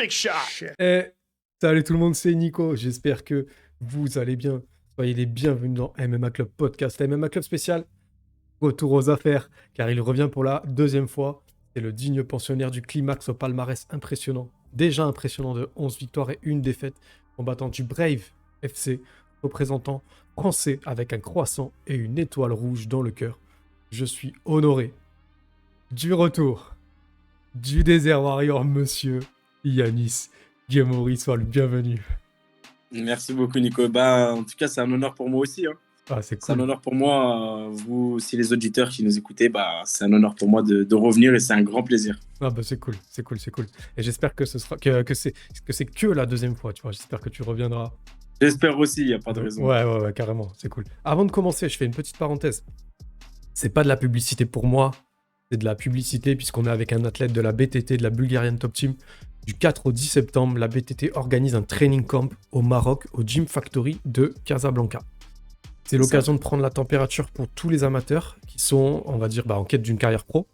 Perfect shot. Eh, salut tout le monde, c'est Nico. J'espère que vous allez bien. Soyez les bienvenus dans MMA Club Podcast. MMA Club spécial, retour aux affaires, car il revient pour la deuxième fois. C'est le digne pensionnaire du climax au palmarès impressionnant. Déjà impressionnant de 11 victoires et une défaite, combattant du Brave FC, représentant français avec un croissant et une étoile rouge dans le cœur. Je suis honoré du retour du Desert Warrior, monsieur Yanis Guémori, soit le bienvenu. Merci beaucoup, Nico. En tout cas, c'est un honneur pour moi aussi, hein. Ah, c'est C'est un cool. honneur pour moi. Vous aussi, les auditeurs qui nous écoutez, c'est un honneur pour moi de revenir et c'est un grand plaisir. Ah bah c'est cool, c'est cool, c'est cool. Et j'espère que ce sera que c'est que la deuxième fois, tu vois. J'espère que tu reviendras. J'espère aussi, il n'y a pas de raison. Ouais, carrément, c'est cool. Avant de commencer, je fais une petite parenthèse. C'est pas de la publicité pour moi, c'est de la publicité puisqu'on est avec un athlète de la BTT, de la Bulgarian Top Team. Du 4 au 10 septembre, la BTT organise un training camp au Maroc, au Gym Factory de Casablanca. C'est l'occasion de prendre la température pour tous les amateurs qui sont, on va dire, en quête d'une carrière pro.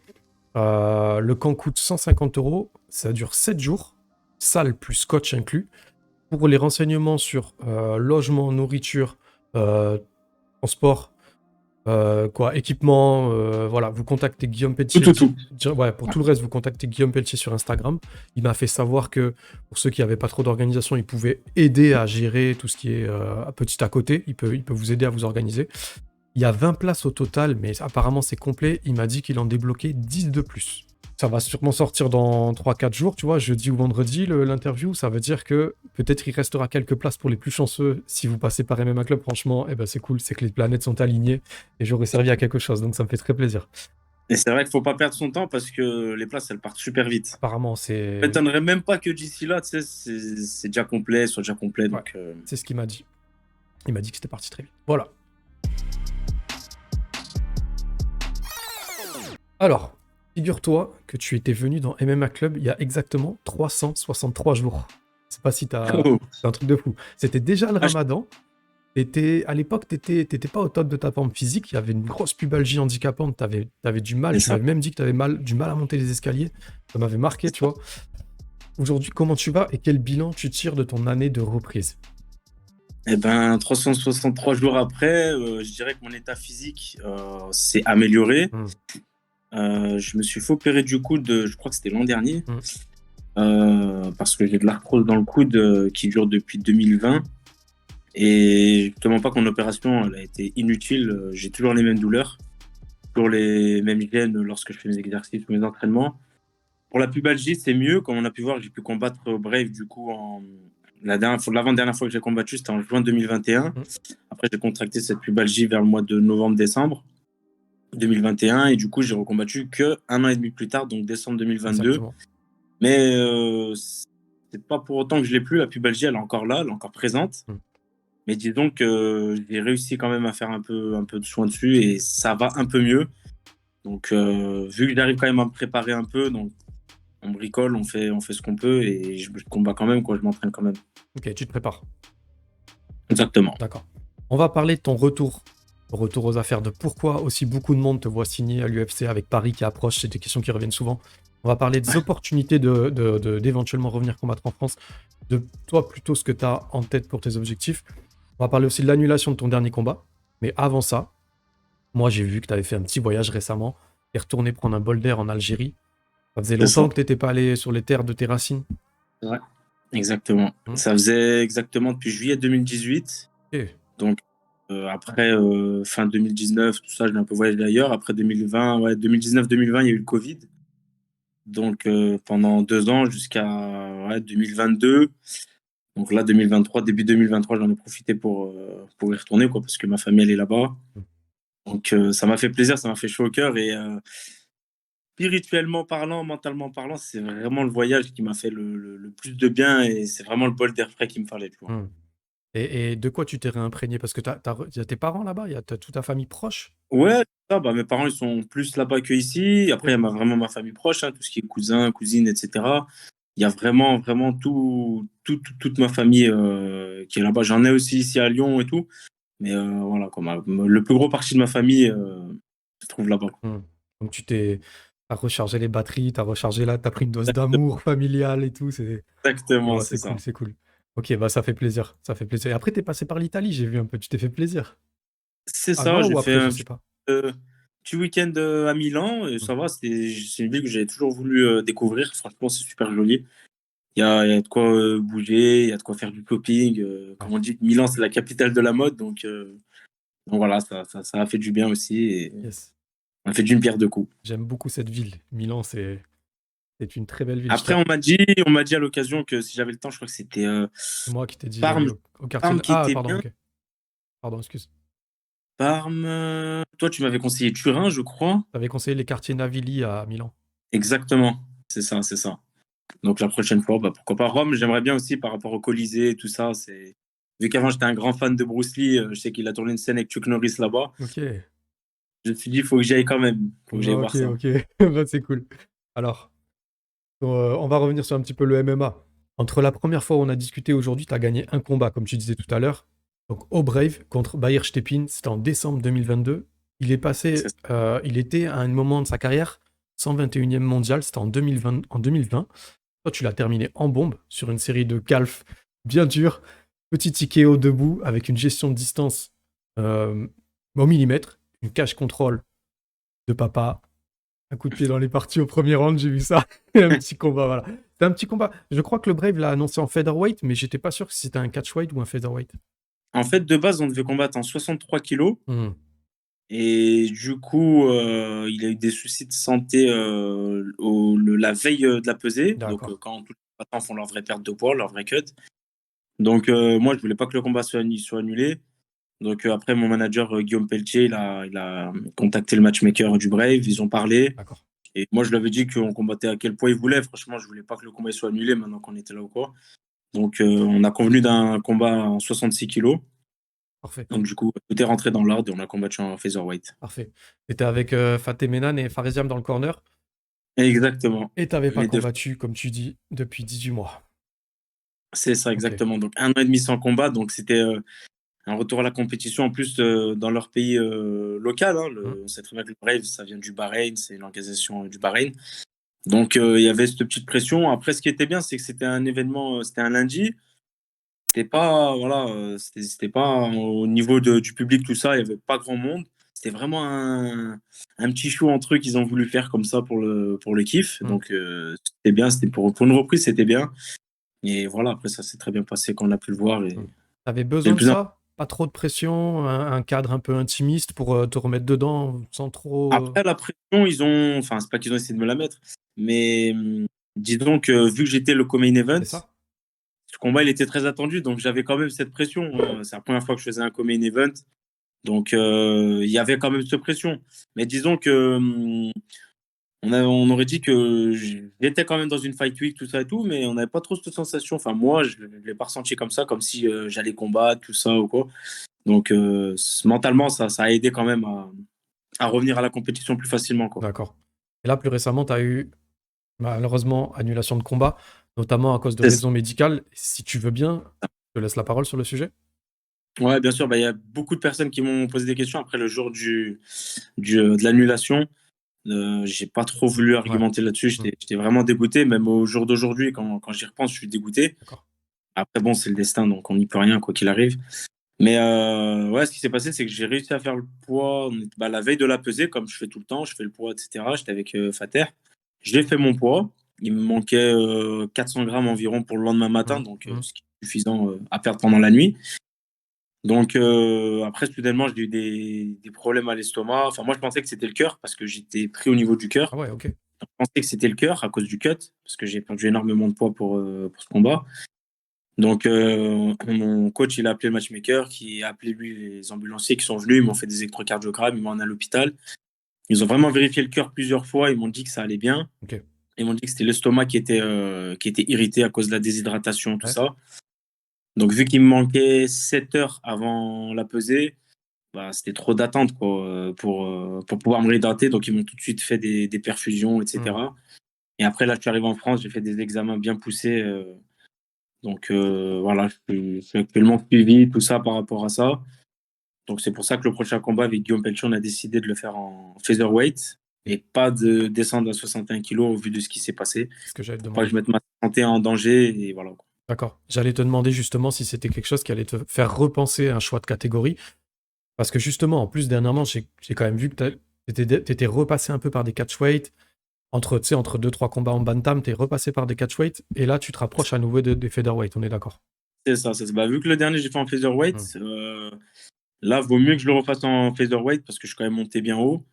Le camp coûte 150 €, ça dure 7 jours, salle plus coach inclus. Pour les renseignements sur logement, nourriture, transport, équipement, voilà, vous contactez Guillaume Pelletier. Tout. Ouais, pour tout le reste, vous contactez Guillaume Pelletier sur Instagram. Il m'a fait savoir que pour ceux qui n'avaient pas trop d'organisation, il pouvait aider à gérer tout ce qui est petit à côté. Il peut vous aider à vous organiser. Il y a 20 places au total, mais apparemment c'est complet. Il m'a dit qu'il en débloquait 10 de plus. Ça va sûrement sortir dans 3-4 jours, tu vois, jeudi ou vendredi, l'interview. Ça veut dire que peut-être il restera quelques places pour les plus chanceux. Si vous passez par MMA Club, franchement, c'est cool, c'est que les planètes sont alignées et j'aurais servi à quelque chose, donc ça me fait très plaisir. Et c'est vrai qu'il ne faut pas perdre son temps parce que les places, elles partent super vite. Apparemment, c'est... Je ne m'étonnerais même pas que d'ici là, tu sais, c'est déjà complet, soit déjà complet. Donc, c'est ce qu'il m'a dit. Il m'a dit que c'était parti très vite. Voilà. Alors, figure-toi que tu étais venu dans MMA Club il y a exactement 363 jours. Je sais pas si c'est un truc de fou. C'était déjà le Ramadan. À l'époque, t'étais pas au top de ta forme physique. Il y avait une grosse pubalgie handicapante. T'avais du mal. Tu m'avais même dit que t'avais du mal à monter les escaliers. Ça m'avait marqué, tu vois. Aujourd'hui, comment tu vas et quel bilan tu tires de ton année de reprise? 363 jours après, je dirais que mon état physique s'est amélioré. Je me suis fait opérer du coude, je crois que c'était l'an dernier, parce que j'ai de l'arthrose dans le coude qui dure depuis 2020. Et je te mens pas que mon opération elle a été inutile. J'ai toujours les mêmes douleurs, toujours les mêmes gènes lorsque je fais mes exercices, mes entraînements. Pour la pubalgie, c'est mieux. Comme on a pu voir, j'ai pu combattre au Brave du coup l'avant-dernière fois que j'ai combattu, c'était en juin 2021. Après, j'ai contracté cette pubalgie vers le mois de novembre-décembre 2021 et du coup, j'ai recombattu que 1 an et demi plus tard, donc décembre 2022. Exactement. Mais c'est pas pour autant que je l'ai plus. La pubalgie, elle est encore là, elle est encore présente. Mais disons que j'ai réussi quand même à faire un peu de soin dessus et ça va un peu mieux. Donc, vu que j'arrive quand même à me préparer un peu, donc on bricole, on fait ce qu'on peut et je combats quand même, je m'entraîne quand même. Ok, tu te prépares. Exactement. D'accord. On va parler de ton retour aux affaires, de pourquoi aussi beaucoup de monde te voit signer à l'UFC avec Paris qui approche. C'est des questions qui reviennent souvent. On va parler des opportunités d'éventuellement revenir combattre en France, de toi plutôt ce que tu as en tête pour tes objectifs. On va parler aussi de l'annulation de ton dernier combat. Mais avant ça, moi j'ai vu que tu avais fait un petit voyage récemment et retourné prendre un bol d'air en Algérie. Ça faisait longtemps que tu n'étais pas allé sur les terres de tes racines. Ouais, exactement. Ça faisait exactement depuis juillet 2018. Okay. Donc après fin 2019, tout ça, je l'ai un peu voyagé d'ailleurs. Après 2020, 2019-2020, il y a eu le Covid. Donc pendant 2 ans jusqu'à 2022. Donc là, 2023, début 2023, j'en ai profité pour y retourner, parce que ma famille, elle est là-bas. Donc ça m'a fait plaisir, ça m'a fait chaud au cœur. Et spirituellement parlant, mentalement parlant, c'est vraiment le voyage qui m'a fait le plus de bien. Et c'est vraiment le bol d'air frais qu'il me fallait. Tu vois. Et de quoi tu t'es réimprégné? Parce que tu as tes parents là-bas, t'as toute ta famille proche? Ouais, mes parents, ils sont plus là-bas qu'ici. Après, il y a vraiment ma famille proche, tout ce qui est cousins, cousines, etc. Il y a vraiment toute ma famille qui est là-bas. J'en ai aussi ici à Lyon et tout. Mais voilà, le plus gros parti de ma famille se trouve là-bas. Donc tu t'es T'as rechargé les batteries, t'as rechargé là, t'as pris une dose d'amour familial et tout. Exactement, Ouais, c'est c'est ça. cool, c'est cool. Ok, bah ça fait plaisir, ça fait plaisir. Et après, t'es passé par l'Italie, j'ai vu un peu, tu t'es fait plaisir. C'est ça, Avant j'ai ou fait après, je un sais pas. petit week-end à Milan, et Hmm. ça va, c'est une ville que j'avais toujours voulu découvrir. Franchement, c'est super joli. Il y a de quoi bouger, il y a de quoi faire du shopping. Ouais, Comme on dit, Milan, c'est la capitale de la mode, donc voilà, ça a fait du bien aussi, et yes. on a fait d'une pierre deux coups. J'aime beaucoup cette ville. Milan, c'est une très belle ville. Après, on m'a dit à l'occasion que si j'avais le temps, je crois que c'était C'est moi qui t'ai dit d'aller Parme, au quartier. Parme qui Ah, était pardon, bien. ok. Pardon, excuse. Parme, toi, tu m'avais conseillé Turin, je crois. T'avais conseillé les quartiers Navili à Milan. Exactement, c'est ça, c'est ça. Donc la prochaine fois, bah, pourquoi pas Rome, j'aimerais bien aussi par rapport au Colisée et tout ça. Vu qu'avant j'étais un grand fan de Bruce Lee, je sais qu'il a tourné une scène avec Chuck Norris là-bas. Ok. Je me suis dit, il faut que j'y aille quand même. Il faut que j'aille Ok, voir ça. ok. Bah, c'est cool. Alors, on va revenir sur un petit peu le MMA. Entre la première fois où on a discuté aujourd'hui, tu as gagné un combat, comme tu disais tout à l'heure. Donc, au Brave contre Bahir Stepin, c'était en décembre 2022. C'est ça. Il était à un moment de sa carrière 121e mondial, c'était en 2020. Toi, tu l'as terminé en bombe sur une série de calfs bien durs. Petit TKO debout avec une gestion de distance euh, au millimètre, une cage contrôle de papa, un coup de pied dans les parties au premier round, j'ai vu ça. Et un petit combat, voilà. C'était un petit combat. Je crois que le Brave l'a annoncé en featherweight, mais j'étais pas sûr si c'était un catchweight ou un featherweight. En fait, de base, on devait combattre en 63 kilos. Hmm, Et du coup, il a eu des soucis de santé la veille de la pesée. Donc, d'accord. quand tous les combattants font leur vraie perte de poids, leur vrai cut. Donc, moi, je voulais pas que le combat soit annulé. Donc, après, mon manager Guillaume Pelletier, il a contacté le matchmaker du Brave. Ils ont parlé. D'accord. Et moi, je lui avais dit qu'on combattait à quel poids il voulait. Franchement, je voulais pas que le combat soit annulé maintenant qu'on était là ou quoi. Donc, on a convenu d'un combat en 66 kilos. Parfait. Donc, du coup, tout est rentré dans l'ordre et on a combattu en featherweight. Parfait. T'étais avec Fateh Menan et Faresiam dans le corner. Exactement. Et t'avais pas Les deux. combattu, comme tu dis, depuis 18 mois. C'est ça, Ok. exactement. Donc, un an et demi sans combat. Donc, c'était un retour à la compétition en plus dans leur pays local. Hein. Hmm, On sait très bien que le Brave, ça vient du Bahreïn, c'est l'organisation du Bahreïn. Donc, il y avait cette petite pression. Après, ce qui était bien, c'est que c'était un événement, c'était un lundi. C'était pas, voilà, c'était pas au niveau du public, tout ça, il y avait pas grand monde. C'était vraiment un petit show entre eux qu'ils ont voulu faire comme ça pour le kiff. hmm, Donc, c'était bien, c'était pour une reprise, c'était bien. Et voilà, après, ça s'est très bien passé quand on a pu le voir. hmm. Et T'avais c'est le besoin de plus important. ça? Pas trop de pression, un cadre un peu intimiste pour te remettre dedans sans trop. Après, la pression, enfin, c'est pas qu'ils ont essayé de me la mettre, mais disons que vu que j'étais le co-main event, C'est ça? ce combat, il était très attendu, donc j'avais quand même cette pression. Hein. C'est la première fois que je faisais un co-main event. Donc, il y avait quand même cette pression. Mais disons que on aurait dit que j'étais quand même dans une fight week, tout ça et tout, mais on n'avait pas trop cette sensation. Enfin, moi, je ne l'ai pas ressenti comme ça, comme si j'allais combattre, tout ça ou quoi. Donc, mentalement, ça a aidé quand même à revenir à la compétition plus facilement, quoi. D'accord. Et là, plus récemment, tu as eu malheureusement annulation de combat, notamment à cause de C'est ça. raisons médicales. Si tu veux bien, je te laisse la parole sur le sujet. Ouais, bien sûr, bah, il y a beaucoup de personnes qui m'ont posé des questions après le jour de l'annulation. J'ai pas trop voulu Ouais. argumenter là-dessus. Hmm, J'étais vraiment dégoûté. Même au jour d'aujourd'hui, quand j'y repense, je suis dégoûté. d'accord. Après, bon, c'est le destin, donc on n'y peut rien, quoi qu'il arrive. Mais ouais, ce qui s'est passé, c'est que j'ai réussi à faire le poids bah, la veille de la pesée, comme je fais tout le temps. Je fais le poids, etc. J'étais avec Fater. J'ai fait mon poids. Il me manquait 400 grammes environ pour le lendemain matin, Hmm, donc hmm. ce qui est suffisant à perdre pendant la nuit. Donc après, soudainement, j'ai eu des problèmes à l'estomac. Enfin, moi, je pensais que c'était le cœur parce que j'étais pris au niveau du Ah cœur. ouais, ok. Je pensais que c'était le cœur à cause du cut parce que j'ai perdu énormément de poids pour ce combat. Donc, mon coach, il a appelé le matchmaker, qui a appelé lui les ambulanciers qui sont venus. Ils m'ont fait des électrocardiogrammes, ils m'ont emmené à l'hôpital. Ils ont vraiment vérifié le cœur plusieurs fois. Ils m'ont dit que ça allait bien. Ok. Ils m'ont dit que c'était l'estomac qui était irrité à cause de la déshydratation, tout Ouais. ça. Donc, vu qu'il me manquait 7 heures avant la pesée, bah, c'était trop d'attente quoi, pour pouvoir me réhydrater. Donc, ils m'ont tout de suite fait des perfusions, Hmm, etc. Et après, là, je suis arrivé en France, j'ai fait des examens bien poussés. Donc, voilà, je suis actuellement suivi, tout ça par rapport à ça. Donc, c'est pour ça que le prochain combat avec Guillaume Pelchon, on a décidé de le faire en featherweight. et pas de descendre à 61 kilos au vu de ce qui s'est passé. C'est ce que j'allais te Pas que demander. je mette ma santé en danger et voilà. D'accord. J'allais te demander justement si c'était quelque chose qui allait te faire repenser un choix de catégorie. Parce que justement, en plus, dernièrement, j'ai quand même vu que t'étais repassé un peu par des catchweight. Entre, tu sais, entre 2-3 combats en bantam, t'es repassé par des catchweight. Et là, tu te rapproches à nouveau des featherweight, on est d'accord. C'est ça. Bah, vu que le dernier, j'ai fait en Hmm. featherweight, là, vaut mieux que je le refasse en featherweight parce que je suis quand même monté bien haut.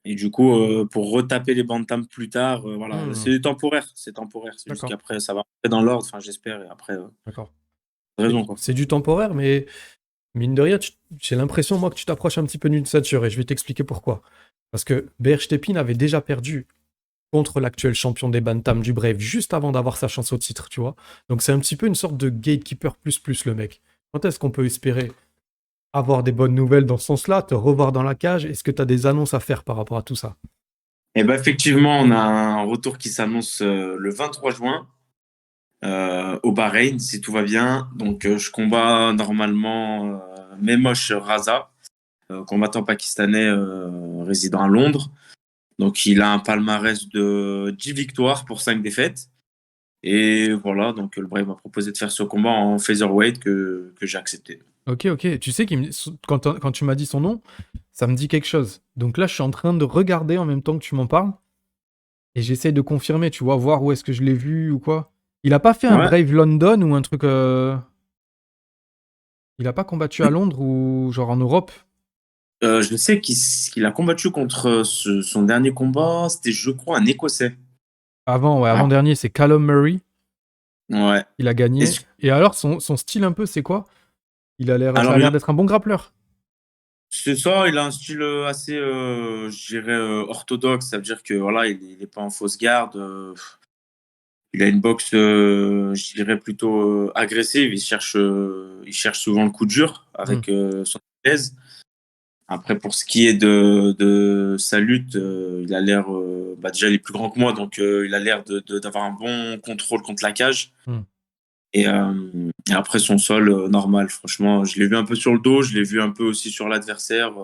Et du coup, pour retaper les bantams plus tard, voilà, Hmm. c'est temporaire. C'est temporaire. C'est juste D'accord, qu'après, ça va rentrer dans l'ordre, enfin, j'espère. Et après, d'accord. raison, quoi. C'est du temporaire, mais mine de rien, j'ai l'impression, moi, que tu t'approches un petit peu d'une ceinture. Et je vais t'expliquer pourquoi. Parce que Berchtepin avait déjà perdu contre l'actuel champion des Bantam du Brave juste avant d'avoir sa chance au titre, tu vois. Donc c'est un petit peu une sorte de gatekeeper plus le mec. Quand est-ce qu'on peut espérer avoir des bonnes nouvelles dans ce sens-là, te revoir dans la cage? Est-ce que tu as des annonces à faire par rapport à tout ça? Et ben effectivement, on a un retour qui s'annonce le 23 juin au Bahreïn, si tout va bien. Donc, je combats normalement Memosh Raza, combattant pakistanais résidant à Londres. Donc, il a un palmarès de 10 victoires pour 5 défaites. Et voilà, donc le Brave m'a proposé de faire ce combat en featherweight que j'ai accepté. Ok. Tu sais quand tu m'as dit son nom, ça me dit quelque chose. Donc là, je suis en train de regarder en même temps que tu m'en parles. Et j'essaie de confirmer, tu vois, voir où est-ce que je l'ai vu ou quoi. Il a pas fait un Ouais. Brave London ou un truc. Il a pas combattu à Londres ou genre en Europe? Je sais qu'il a combattu contre son dernier combat, c'était, je crois, un Écossais. Avant, ouais, Ah, avant-dernier, c'est Callum Murray. ouais. Il a gagné. Est-ce- Et alors, son style un peu, c'est quoi? Ça Alors, a l'air d'être un bon grappleur. c'est ça, il a un style assez, je dirais, orthodoxe. Ça veut dire que voilà, il est pas en fausse garde. Il a une boxe, je dirais, plutôt agressive. Il cherche souvent le coup dur Hmm. avec son aise. Après, pour ce qui est de sa lutte, il a l'air, bah, déjà, il est plus grand que moi, donc il a l'air d'avoir un bon contrôle contre la cage. Hmm. Et après, son sol, normal. Franchement, je l'ai vu un peu sur le dos, je l'ai vu un peu aussi sur l'adversaire.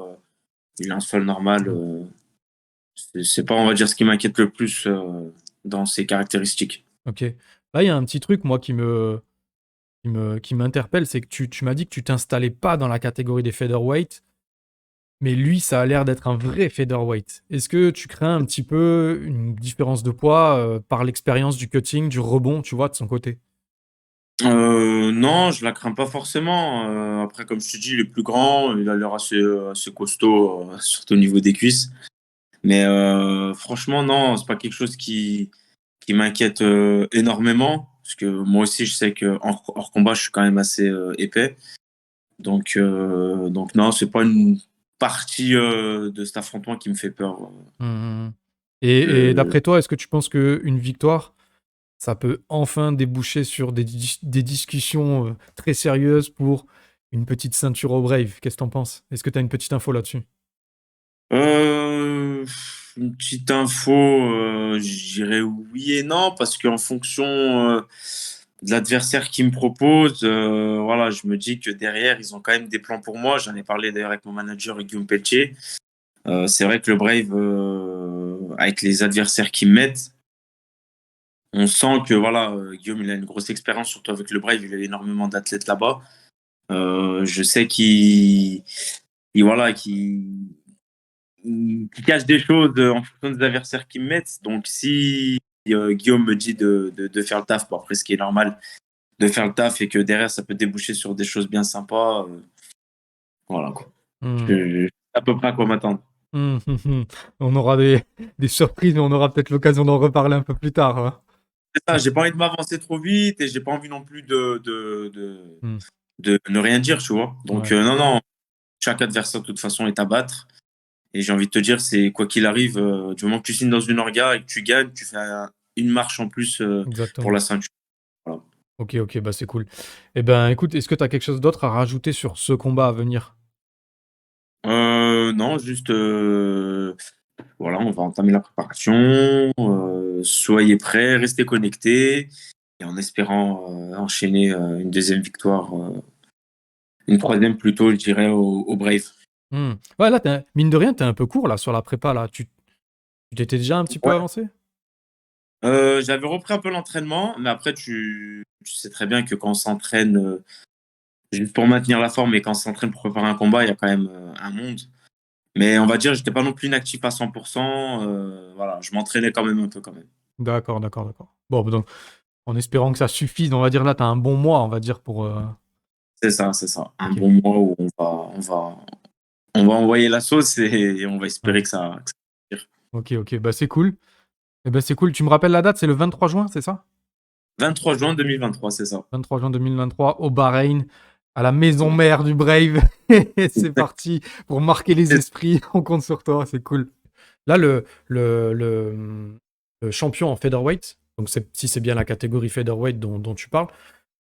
Il a un sol normal. Hmm. C'est pas, on va dire, ce qui m'inquiète le plus dans ses caractéristiques. Ok. Là, il y a un petit truc, moi, qui m'interpelle, c'est que tu m'as dit que tu t'installais pas dans la catégorie des featherweight, mais lui, ça a l'air d'être un vrai featherweight. Est-ce que tu crains un petit peu une différence de poids par l'expérience du cutting, du rebond, tu vois, de son côté? Non, je la crains pas forcément. Après, comme je te dis, il est plus grand, il a l'air assez costaud, surtout au niveau des cuisses. Mais franchement, non, c'est pas quelque chose qui m'inquiète énormément. Parce que moi aussi, je sais que hors combat, je suis quand même assez épais. Donc non, c'est pas une partie de cet affrontement qui me fait peur. Hmm. Et Euh, d'après toi, est-ce que tu penses qu'une victoire, ça peut enfin déboucher sur des discussions très sérieuses pour une petite ceinture au Brave? Qu'est-ce que t'en penses? Est-ce que t'as une petite info là-dessus? Euh, une petite info, je dirais oui et non, parce qu'en fonction de l'adversaire qui me propose, voilà, je me dis que derrière, ils ont quand même des plans pour moi. J'en ai parlé d'ailleurs avec mon manager Guillaume Pelletier. C'est vrai que le Brave, avec les adversaires qu'ils mettent, on sent que voilà, Guillaume, il a une grosse expérience, surtout avec le Brave, il a énormément d'athlètes là-bas. Je sais voilà, qui cache des choses en fonction des adversaires qu'ils me mettent. Donc, si Guillaume me dit de faire le taf, bon, après, ce qui est normal, de faire le taf et que derrière, ça peut déboucher sur des choses bien sympas, voilà, quoi. Hmm. Je sais à peu près à quoi m'attendre. On aura des surprises, mais on aura peut-être l'occasion d'en reparler un peu plus tard, hein. C'est ça, j'ai pas envie de m'avancer trop vite et j'ai pas envie non plus Hmm. de ne rien dire, tu vois. Donc, Ouais. non, non, chaque adversaire, de toute façon, est à battre. Et j'ai envie de te dire, c'est quoi qu'il arrive, du moment que tu signes dans une orga et que tu gagnes, tu fais une marche en plus pour Exactement. la ceinture. Voilà. Ok, bah c'est cool. Eh ben, écoute, est-ce que tu as quelque chose d'autre à rajouter sur ce combat à venir? Non, juste, voilà, on va entamer la préparation. Soyez prêts, restez connectés. Et en espérant enchaîner une deuxième victoire, une troisième plutôt, je dirais, au Brave. Ouais, là, mine de rien, t'es un peu court là sur la prépa là. Tu t'étais déjà un petit peu Ouais. avancé? J'avais repris un peu l'entraînement, mais après, tu sais très bien que quand on s'entraîne juste pour maintenir la forme et quand on s'entraîne pour préparer un combat, il y a quand même un monde. Mais on va dire, j'étais pas non plus inactif à 100%. Voilà, je m'entraînais quand même un peu quand même. D'accord, d'accord, d'accord. Bon, bah, donc, en espérant que ça suffise, on va dire là, tu as un bon mois, on va dire, pour. C'est ça, c'est ça. Un Ok. bon mois où on va envoyer la sauce et on va Ouais. espérer que ça tire. Ok, ok, bah c'est cool. Eh ben c'est cool. Tu me rappelles la date, c'est le 23 juin, c'est ça? 23 juin 2023, c'est ça. 23 juin 2023 au Bahreïn, à la maison mère du Brave. Et c'est parti pour marquer les esprits. On compte sur toi, c'est cool. Là, le champion en featherweight, donc si c'est bien la catégorie featherweight dont tu parles,